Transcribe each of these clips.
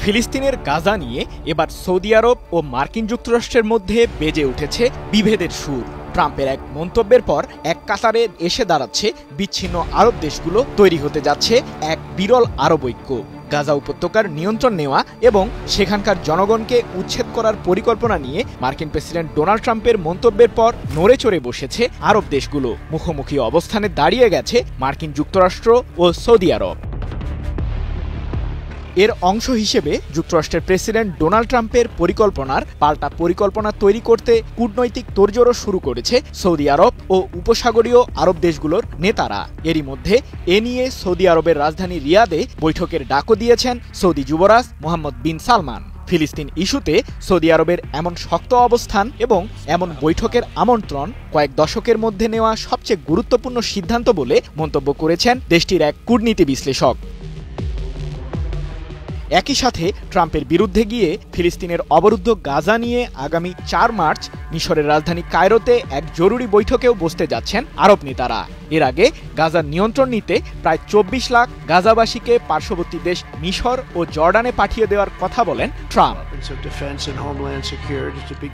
ফিলিস্তিনের গাজা নিয়ে এবার সৌদি আরব ও মার্কিন যুক্তরাষ্ট্রের মধ্যে বেজে উঠেছে বিভেদের সুর। ট্রাম্পের এক মন্তব্যের পর এক কাতারে এসে দাঁড়াচ্ছে বিচ্ছিন্ন আরব দেশগুলো, তৈরি হতে যাচ্ছে এক বিরল আরব ঐক্য। গাজা উপত্যকার নিয়ন্ত্রণ নেওয়া এবং সেখানকার জনগণকে উচ্ছেদ করার পরিকল্পনা নিয়ে মার্কিন প্রেসিডেন্ট ডোনাল্ড ট্রাম্পের মন্তব্যের পর নড়ে চড়ে বসেছে আরব দেশগুলো। মুখোমুখি অবস্থানে দাঁড়িয়ে গেছে মার্কিন যুক্তরাষ্ট্র ও সৌদি আরব। এর অংশ হিসেবে যুক্তরাষ্ট্রের প্রেসিডেন্ট ডোনাল্ড ট্রাম্পের পরিকল্পনার পাল্টা পরিকল্পনা তৈরি করতে কূটনৈতিক তোড়জোড়ও শুরু করেছে সৌদি আরব ও উপসাগরীয় আরব দেশগুলোর নেতারা। এরই মধ্যে এ নিয়ে সৌদি আরবের রাজধানী রিয়াদে বৈঠকের ডাকও দিয়েছেন সৌদি যুবরাজ মোহাম্মদ বিন সালমান। ফিলিস্তিন ইস্যুতে সৌদি আরবের এমন শক্ত অবস্থান এবং এমন বৈঠকের আমন্ত্রণ কয়েক দশকের মধ্যে নেওয়া সবচেয়ে গুরুত্বপূর্ণ সিদ্ধান্ত বলে মন্তব্য করেছেন দেশটির এক কূটনীতি বিশ্লেষক। একই সাথে ট্রাম্পের বিরুদ্ধে গিয়ে ফিলিস্তিনের অবরুদ্ধ গাজা নিয়ে আগামী ৪ মার্চ মিশরের রাজধানী কায়রোতে এক জরুরি বৈঠকেও বসতে যাচ্ছেন আরব নেতারা। এর আগে গাজার নিয়ন্ত্রণ নিতে প্রায় ২৪ লাখ গাজাবাসীকে পার্শ্ববর্তী দেশ মিশর ও জর্ডানে পাঠিয়ে দেওয়ার কথা বলেন ট্রাম্প।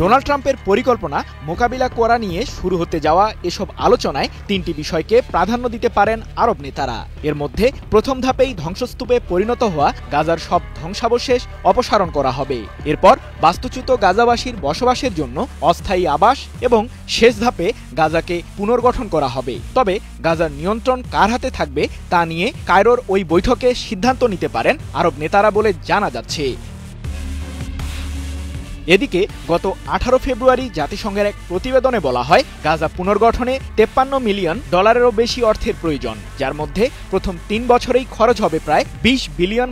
ডোনাল্ড ট্রাম্পের পরিকল্পনা মোকাবিলা করা নিয়ে শুরু হতে যাওয়া এসব আলোচনায় ৩টি বিষয়কে প্রাধান্য দিতে পারেন আরব নেতারা। এর মধ্যে প্রথম ধাপেই ধ্বংসস্তূপে পরিণত হওয়া গাজার সব ধ্বংসাবশেষ অপসারণ করা হবে। এরপর বাস্তুচ্যুত গাজাবাসীর বসবাসের জন্য অস্থায়ী আবাস এবং শেষ ধাপে গাজাকে পুনর্গঠন করা হবে। তবে গাজার নিয়ন্ত্রণ কার হাতে থাকবে তা নিয়ে কায়রোর ওই বৈঠকে সিদ্ধান্ত নিতে পারেন আরব নেতারা বলে জানা যাচ্ছে। এদিকে গত ১৮ ফেব্রুয়ারি জাতিসংঘের এক প্রতিবেদনে বলা হয় গাজা পুনর্গঠনে $৫৩ মিলিয়ন বেশি অর্থের প্রয়োজন, যার মধ্যে প্রথম ৩ বছরেই খরচ হবে প্রায় $২০ বিলিয়ন।